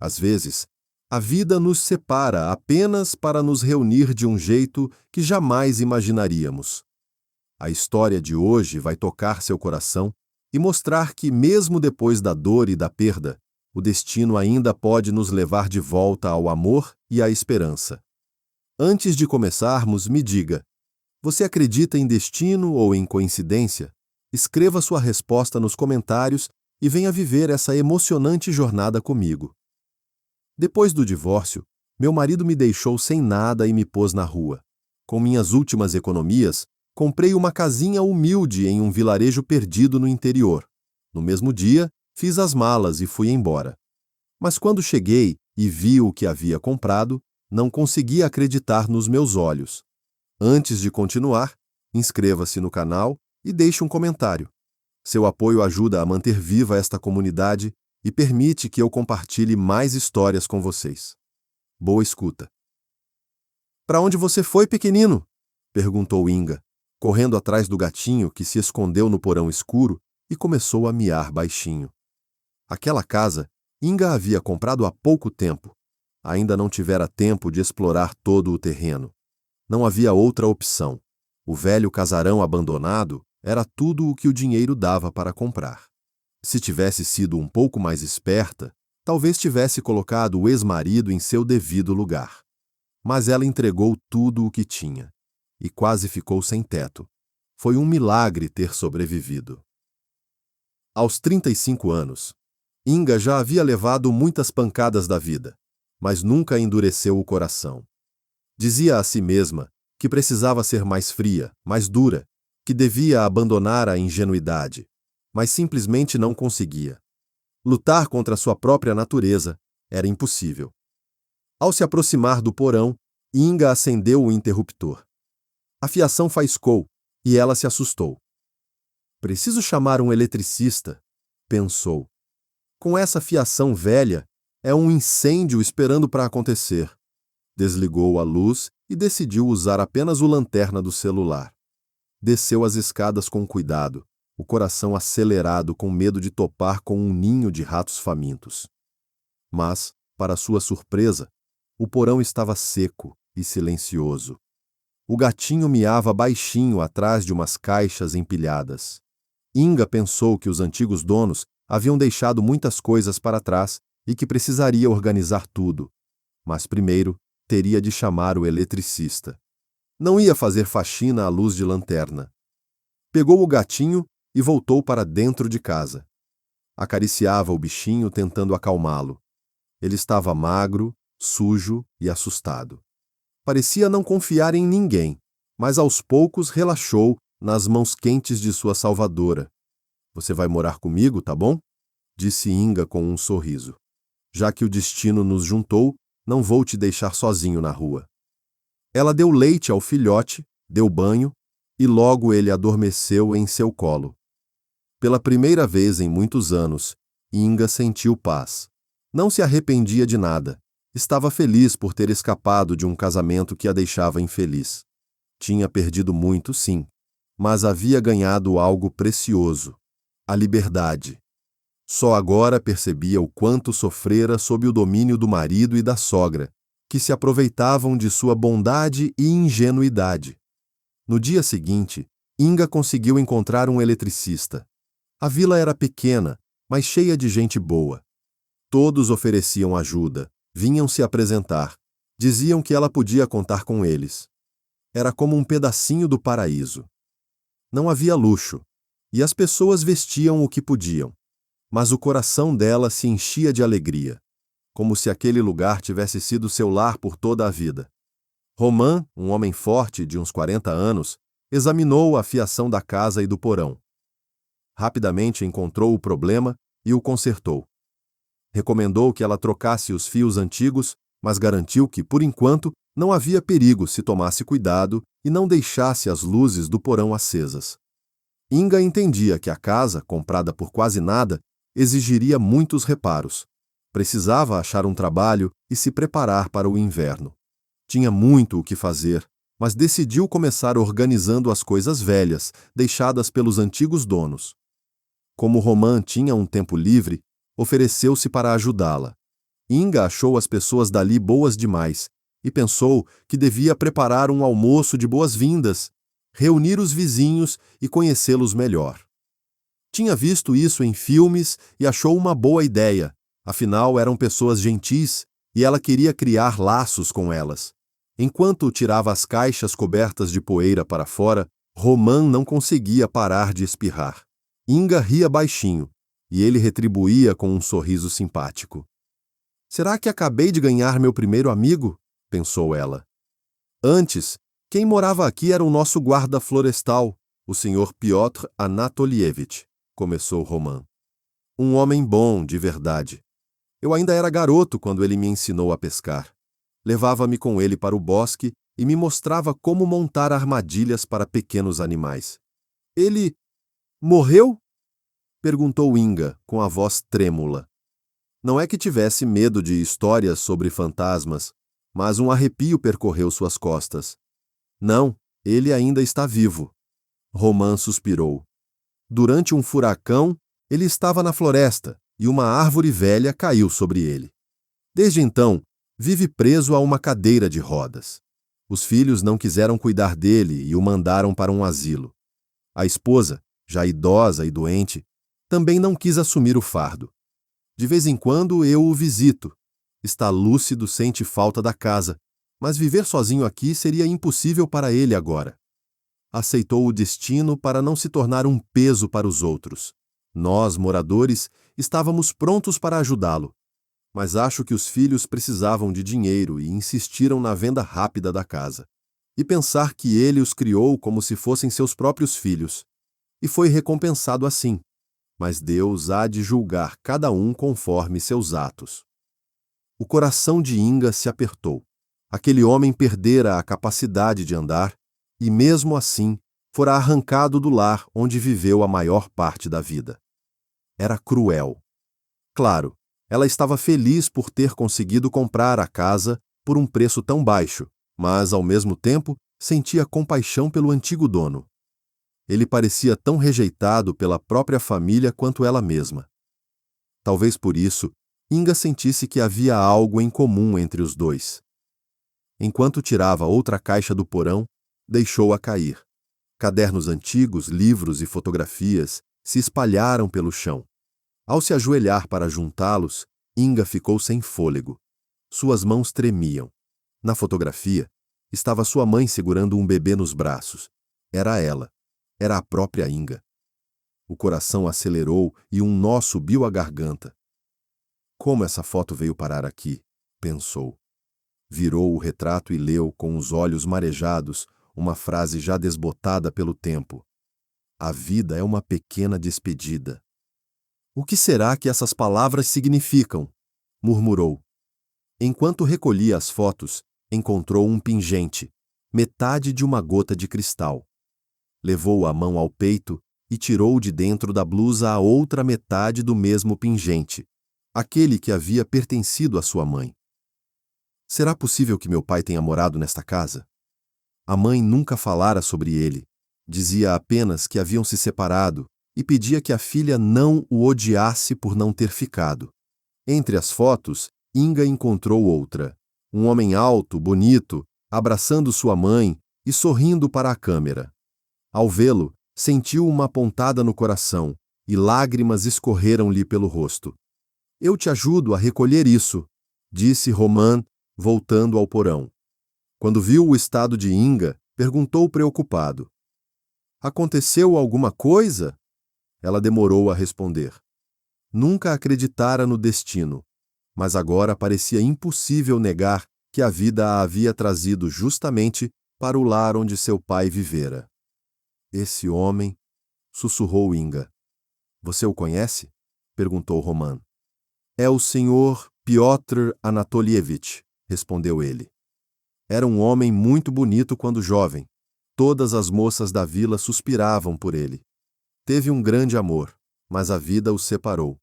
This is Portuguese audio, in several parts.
Às vezes, a vida nos separa apenas para nos reunir de um jeito que jamais imaginaríamos. A história de hoje vai tocar seu coração e mostrar que, mesmo depois da dor e da perda, o destino ainda pode nos levar de volta ao amor e à esperança. Antes de começarmos, me diga: você acredita em destino ou em coincidência? Escreva sua resposta nos comentários e venha viver essa emocionante jornada comigo. Depois do divórcio, meu marido me deixou sem nada e me pôs na rua. Com minhas últimas economias, comprei uma casinha humilde em um vilarejo perdido no interior. No mesmo dia, fiz as malas e fui embora. Mas quando cheguei e vi o que havia comprado, não consegui acreditar nos meus olhos. Antes de continuar, inscreva-se no canal e deixe um comentário. Seu apoio ajuda a manter viva esta comunidade e permite que eu compartilhe mais histórias com vocês. Boa escuta. Para onde você foi, pequenino? Perguntou Inga, correndo atrás do gatinho que se escondeu no porão escuro e começou a miar baixinho. Aquela casa, Inga havia comprado há pouco tempo. Ainda não tivera tempo de explorar todo o terreno. Não havia outra opção. O velho casarão abandonado era tudo o que o dinheiro dava para comprar. Se tivesse sido um pouco mais esperta, talvez tivesse colocado o ex-marido em seu devido lugar. Mas ela entregou tudo o que tinha e quase ficou sem teto. Foi um milagre ter sobrevivido. Aos 35 anos, Inga já havia levado muitas pancadas da vida, mas nunca endureceu o coração. Dizia a si mesma que precisava ser mais fria, mais dura, que devia abandonar a ingenuidade, mas simplesmente não conseguia. Lutar contra sua própria natureza era impossível. Ao se aproximar do porão, Inga acendeu o interruptor. A fiação faiscou e ela se assustou. Preciso chamar um eletricista, pensou. Com essa fiação velha, é um incêndio esperando para acontecer. Desligou a luz e decidiu usar apenas o lanterna do celular. Desceu as escadas com cuidado, o coração acelerado com medo de topar com um ninho de ratos famintos. Mas, para sua surpresa, o porão estava seco e silencioso. O gatinho miava baixinho atrás de umas caixas empilhadas. Inga pensou que os antigos donos haviam deixado muitas coisas para trás e que precisaria organizar tudo. Mas primeiro, teria de chamar o eletricista. Não ia fazer faxina à luz de lanterna. Pegou o gatinho e voltou para dentro de casa. Acariciava o bichinho tentando acalmá-lo. Ele estava magro, sujo e assustado. Parecia não confiar em ninguém, mas aos poucos relaxou nas mãos quentes de sua salvadora. Você vai morar comigo, tá bom? Disse Inga com um sorriso. Já que o destino nos juntou, não vou te deixar sozinho na rua. Ela deu leite ao filhote, deu banho, e logo ele adormeceu em seu colo. Pela primeira vez em muitos anos, Inga sentiu paz. Não se arrependia de nada. Estava feliz por ter escapado de um casamento que a deixava infeliz. Tinha perdido muito, sim, mas havia ganhado algo precioso: a liberdade. Só agora percebia o quanto sofrera sob o domínio do marido e da sogra, que se aproveitavam de sua bondade e ingenuidade. No dia seguinte, Inga conseguiu encontrar um eletricista. A vila era pequena, mas cheia de gente boa. Todos ofereciam ajuda, vinham se apresentar, diziam que ela podia contar com eles. Era como um pedacinho do paraíso. Não havia luxo, e as pessoas vestiam o que podiam. Mas o coração dela se enchia de alegria, como se aquele lugar tivesse sido seu lar por toda a vida. Romã, um homem forte de uns 40 anos, examinou a fiação da casa e do porão. Rapidamente encontrou o problema e o consertou. Recomendou que ela trocasse os fios antigos, mas garantiu que, por enquanto, não havia perigo se tomasse cuidado e não deixasse as luzes do porão acesas. Inga entendia que a casa, comprada por quase nada, exigiria muitos reparos. Precisava achar um trabalho e se preparar para o inverno. Tinha muito o que fazer, mas decidiu começar organizando as coisas velhas, deixadas pelos antigos donos. Como Romã tinha um tempo livre, ofereceu-se para ajudá-la. Inga achou as pessoas dali boas demais e pensou que devia preparar um almoço de boas-vindas, reunir os vizinhos e conhecê-los melhor. Tinha visto isso em filmes e achou uma boa ideia, afinal eram pessoas gentis e ela queria criar laços com elas. Enquanto tirava as caixas cobertas de poeira para fora, Roman não conseguia parar de espirrar. Inga ria baixinho, e ele retribuía com um sorriso simpático. Será que acabei de ganhar meu primeiro amigo? Pensou ela. Antes, quem morava aqui era o nosso guarda florestal, o Sr. Piotr Anatolievich, começou Roman. Um homem bom, de verdade. Eu ainda era garoto quando ele me ensinou a pescar. Levava-me com ele para o bosque e me mostrava como montar armadilhas para pequenos animais. Ele morreu? Perguntou Inga, com a voz trêmula. Não é que tivesse medo de histórias sobre fantasmas, mas um arrepio percorreu suas costas. Não, ele ainda está vivo. Roman suspirou. Durante um furacão, ele estava na floresta e uma árvore velha caiu sobre ele. Desde então, vive preso a uma cadeira de rodas. Os filhos não quiseram cuidar dele e o mandaram para um asilo. A esposa, já idosa e doente, também não quis assumir o fardo. De vez em quando eu o visito. Está lúcido, sente falta da casa, mas viver sozinho aqui seria impossível para ele agora. Aceitou o destino para não se tornar um peso para os outros. Nós, moradores, estávamos prontos para ajudá-lo. Mas acho que os filhos precisavam de dinheiro e insistiram na venda rápida da casa. E pensar que ele os criou como se fossem seus próprios filhos. E foi recompensado assim. Mas Deus há de julgar cada um conforme seus atos. O coração de Inga se apertou. Aquele homem perdera a capacidade de andar e, mesmo assim, fora arrancado do lar onde viveu a maior parte da vida. Era cruel. Claro, ela estava feliz por ter conseguido comprar a casa por um preço tão baixo, mas, ao mesmo tempo, sentia compaixão pelo antigo dono. Ele parecia tão rejeitado pela própria família quanto ela mesma. Talvez por isso, Inga sentisse que havia algo em comum entre os dois. Enquanto tirava outra caixa do porão, deixou-a cair. Cadernos antigos, livros e fotografias se espalharam pelo chão. Ao se ajoelhar para juntá-los, Inga ficou sem fôlego. Suas mãos tremiam. Na fotografia, estava sua mãe segurando um bebê nos braços. Era ela. Era a própria Inga. O coração acelerou e um nó subiu à garganta. Como essa foto veio parar aqui? Pensou. Virou o retrato e leu, com os olhos marejados, uma frase já desbotada pelo tempo. A vida é uma pequena despedida. O que será que essas palavras significam? Murmurou. Enquanto recolhia as fotos, encontrou um pingente, metade de uma gota de cristal. Levou a mão ao peito e tirou de dentro da blusa a outra metade do mesmo pingente, aquele que havia pertencido à sua mãe. Será possível que meu pai tenha morado nesta casa? A mãe nunca falara sobre ele. Dizia apenas que haviam se separado e pedia que a filha não o odiasse por não ter ficado. Entre as fotos, Inga encontrou outra. Um homem alto, bonito, abraçando sua mãe e sorrindo para a câmera. Ao vê-lo, sentiu uma pontada no coração e lágrimas escorreram-lhe pelo rosto. Eu te ajudo a recolher isso, disse Roman, voltando ao porão. Quando viu o estado de Inga, perguntou preocupado. Aconteceu alguma coisa? Ela demorou a responder. Nunca acreditara no destino, mas agora parecia impossível negar que a vida a havia trazido justamente para o lar onde seu pai vivera. Esse homem, sussurrou Inga. Você o conhece? Perguntou Roman. É o Sr. Piotr Anatolievich, respondeu ele. Era um homem muito bonito quando jovem. Todas as moças da vila suspiravam por ele. Teve um grande amor, mas a vida os separou.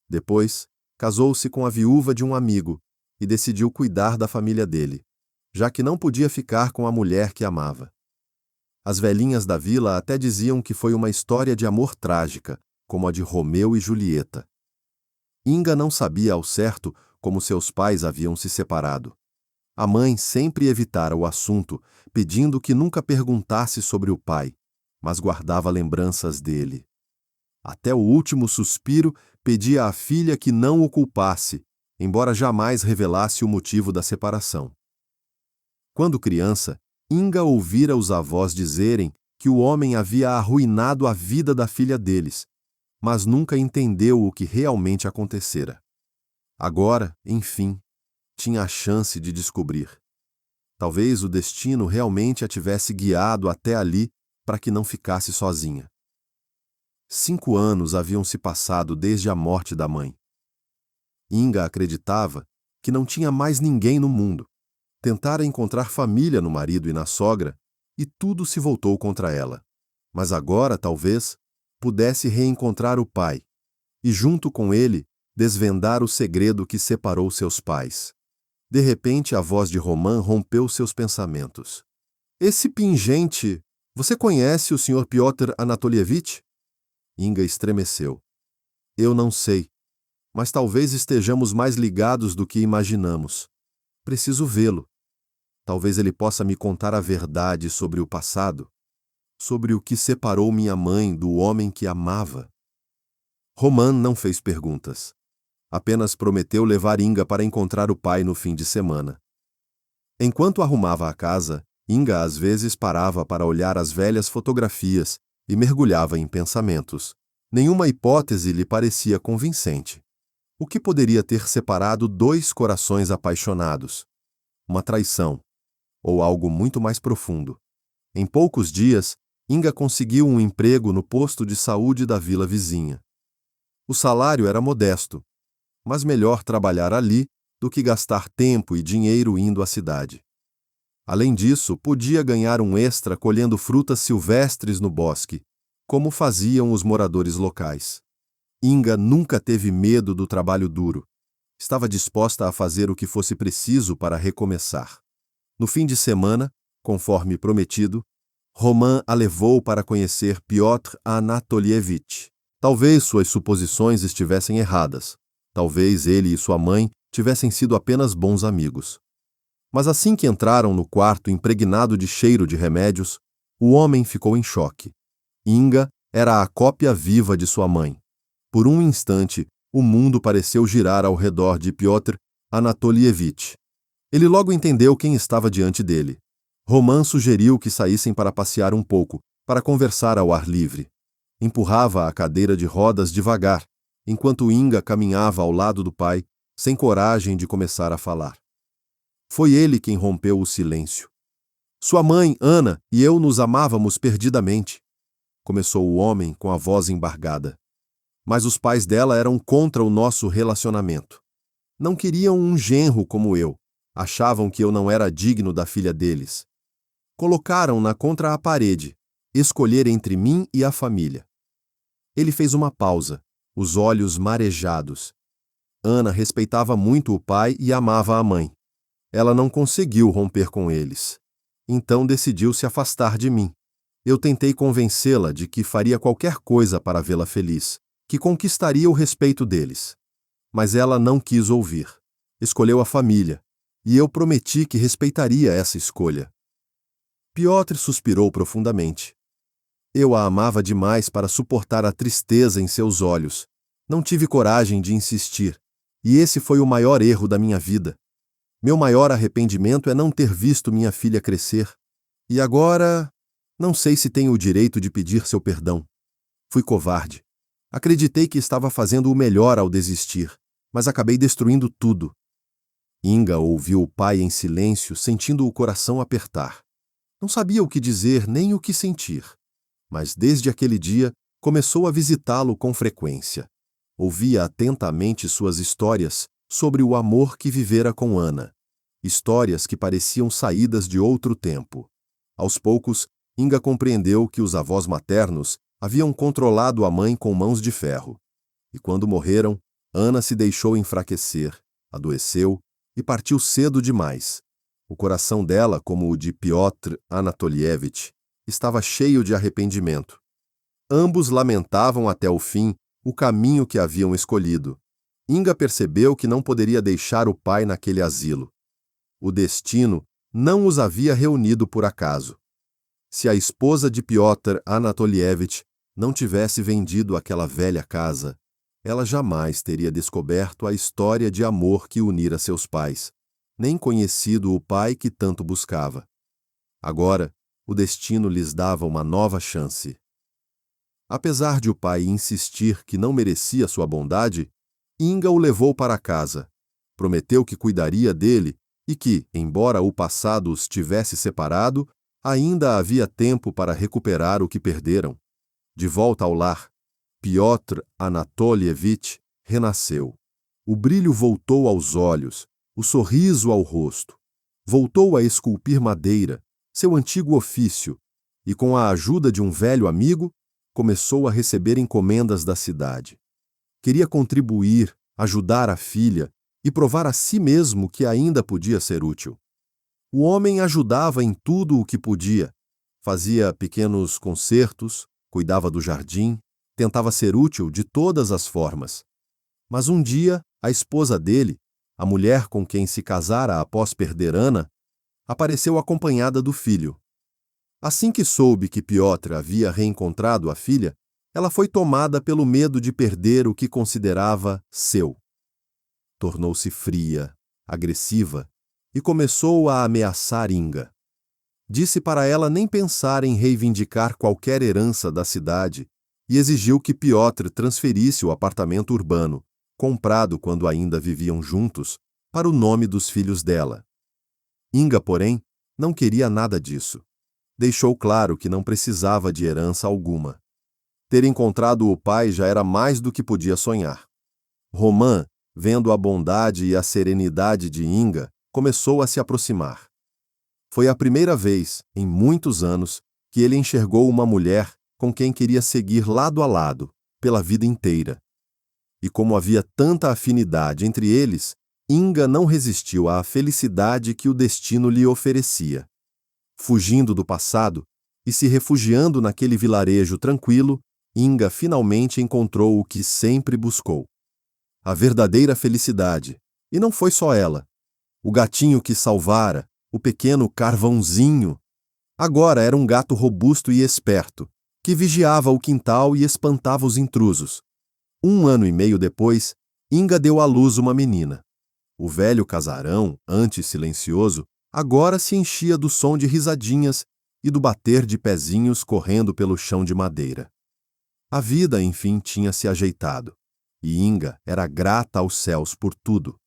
Depois, casou-se com a viúva de um amigo e decidiu cuidar da família dele, já que não podia ficar com a mulher que amava. As velhinhas da vila até diziam que foi uma história de amor trágica, como a de Romeu e Julieta. Inga não sabia ao certo como seus pais haviam se separado. A mãe sempre evitara o assunto, pedindo que nunca perguntasse sobre o pai, mas guardava lembranças dele. Até o último suspiro, pedia à filha que não o culpasse, embora jamais revelasse o motivo da separação. Quando criança, Inga ouvira os avós dizerem que o homem havia arruinado a vida da filha deles, mas nunca entendeu o que realmente acontecera. Agora, enfim, tinha a chance de descobrir. Talvez o destino realmente a tivesse guiado até ali para que não ficasse sozinha. 5 anos haviam se passado desde a morte da mãe. Inga acreditava que não tinha mais ninguém no mundo. Tentara encontrar família no marido e na sogra, e tudo se voltou contra ela. Mas agora, talvez, pudesse reencontrar o pai, e junto com ele, desvendar o segredo que separou seus pais. De repente, a voz de Roman rompeu seus pensamentos. Esse pingente... Você conhece o Sr. Piotr Anatolievich? Inga estremeceu. Eu não sei, mas talvez estejamos mais ligados do que imaginamos. Preciso vê-lo. Talvez ele possa me contar a verdade sobre o passado, sobre o que separou minha mãe do homem que amava. Roman não fez perguntas. Apenas prometeu levar Inga para encontrar o pai no fim de semana. Enquanto arrumava a casa, Inga às vezes parava para olhar as velhas fotografias e mergulhava em pensamentos. Nenhuma hipótese lhe parecia convincente. O que poderia ter separado 2 corações apaixonados? Uma traição, ou algo muito mais profundo. Em poucos dias, Inga conseguiu um emprego no posto de saúde da vila vizinha. O salário era modesto, mas melhor trabalhar ali do que gastar tempo e dinheiro indo à cidade. Além disso, podia ganhar um extra colhendo frutas silvestres no bosque, como faziam os moradores locais. Inga nunca teve medo do trabalho duro. Estava disposta a fazer o que fosse preciso para recomeçar. No fim de semana, conforme prometido, Roman a levou para conhecer Piotr Anatolievich. Talvez suas suposições estivessem erradas. Talvez ele e sua mãe tivessem sido apenas bons amigos. Mas assim que entraram no quarto impregnado de cheiro de remédios, o homem ficou em choque. Inga era a cópia viva de sua mãe. Por um instante, o mundo pareceu girar ao redor de Piotr Anatolievich. Ele logo entendeu quem estava diante dele. Roman sugeriu que saíssem para passear um pouco, para conversar ao ar livre. Empurrava a cadeira de rodas devagar, enquanto Inga caminhava ao lado do pai, sem coragem de começar a falar. Foi ele quem rompeu o silêncio. Sua mãe, Ana, e eu nos amávamos perdidamente, começou o homem com a voz embargada. Mas os pais dela eram contra o nosso relacionamento. Não queriam um genro como eu. Achavam que eu não era digno da filha deles. Colocaram-na contra a parede, escolher entre mim e a família. Ele fez uma pausa, os olhos marejados. Ana respeitava muito o pai e amava a mãe. Ela não conseguiu romper com eles. Então decidiu se afastar de mim. Eu tentei convencê-la de que faria qualquer coisa para vê-la feliz, que conquistaria o respeito deles. Mas ela não quis ouvir. Escolheu a família. E eu prometi que respeitaria essa escolha. Piotr suspirou profundamente. Eu a amava demais para suportar a tristeza em seus olhos. Não tive coragem de insistir, e esse foi o maior erro da minha vida. Meu maior arrependimento é não ter visto minha filha crescer. E agora, não sei se tenho o direito de pedir seu perdão. Fui covarde. Acreditei que estava fazendo o melhor ao desistir, mas acabei destruindo tudo. Inga ouviu o pai em silêncio, sentindo o coração apertar. Não sabia o que dizer nem o que sentir, mas desde aquele dia começou a visitá-lo com frequência. Ouvia atentamente suas histórias sobre o amor que vivera com Ana, histórias que pareciam saídas de outro tempo. Aos poucos, Inga compreendeu que os avós maternos haviam controlado a mãe com mãos de ferro. E quando morreram, Ana se deixou enfraquecer, adoeceu e partiu cedo demais. O coração dela, como o de Piotr Anatolievich, estava cheio de arrependimento. Ambos lamentavam até o fim o caminho que haviam escolhido. Inga percebeu que não poderia deixar o pai naquele asilo. O destino não os havia reunido por acaso. Se a esposa de Piotr Anatolievich não tivesse vendido aquela velha casa, ela jamais teria descoberto a história de amor que unira seus pais, nem conhecido o pai que tanto buscava. Agora, o destino lhes dava uma nova chance. Apesar de o pai insistir que não merecia sua bondade, Inga o levou para casa, prometeu que cuidaria dele e que, embora o passado os tivesse separado, ainda havia tempo para recuperar o que perderam. De volta ao lar, Piotr Anatolievich renasceu. O brilho voltou aos olhos, o sorriso ao rosto. Voltou a esculpir madeira, seu antigo ofício, e com a ajuda de um velho amigo, começou a receber encomendas da cidade. Queria contribuir, ajudar a filha e provar a si mesmo que ainda podia ser útil. O homem ajudava em tudo o que podia. Fazia pequenos concertos, cuidava do jardim, tentava ser útil de todas as formas. Mas um dia, a esposa dele, a mulher com quem se casara após perder Ana, apareceu acompanhada do filho. Assim que soube que Piotr havia reencontrado a filha, ela foi tomada pelo medo de perder o que considerava seu. Tornou-se fria, agressiva e começou a ameaçar Inga. Disse para ela nem pensar em reivindicar qualquer herança da cidade e exigiu que Piotr transferisse o apartamento urbano, comprado quando ainda viviam juntos, para o nome dos filhos dela. Inga, porém, não queria nada disso. Deixou claro que não precisava de herança alguma. Ter encontrado o pai já era mais do que podia sonhar. Roman, vendo a bondade e a serenidade de Inga, começou a se aproximar. Foi a primeira vez, em muitos anos, que ele enxergou uma mulher com quem queria seguir lado a lado, pela vida inteira. E como havia tanta afinidade entre eles, Inga não resistiu à felicidade que o destino lhe oferecia. Fugindo do passado e se refugiando naquele vilarejo tranquilo, Inga finalmente encontrou o que sempre buscou. A verdadeira felicidade. E não foi só ela. O gatinho que salvara, o pequeno Carvãozinho, agora era um gato robusto e esperto, que vigiava o quintal e espantava os intrusos. 1 ano e meio depois, Inga deu à luz uma menina. O velho casarão, antes silencioso, agora se enchia do som de risadinhas e do bater de pezinhos correndo pelo chão de madeira. A vida, enfim, tinha se ajeitado, e Inga era grata aos céus por tudo.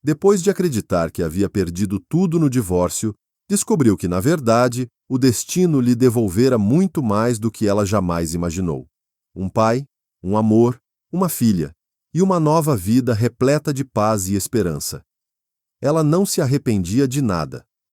Depois de acreditar que havia perdido tudo no divórcio, descobriu que, na verdade, o destino lhe devolvera muito mais do que ela jamais imaginou. Um pai, um amor, uma filha e uma nova vida repleta de paz e esperança. Ela não se arrependia de nada.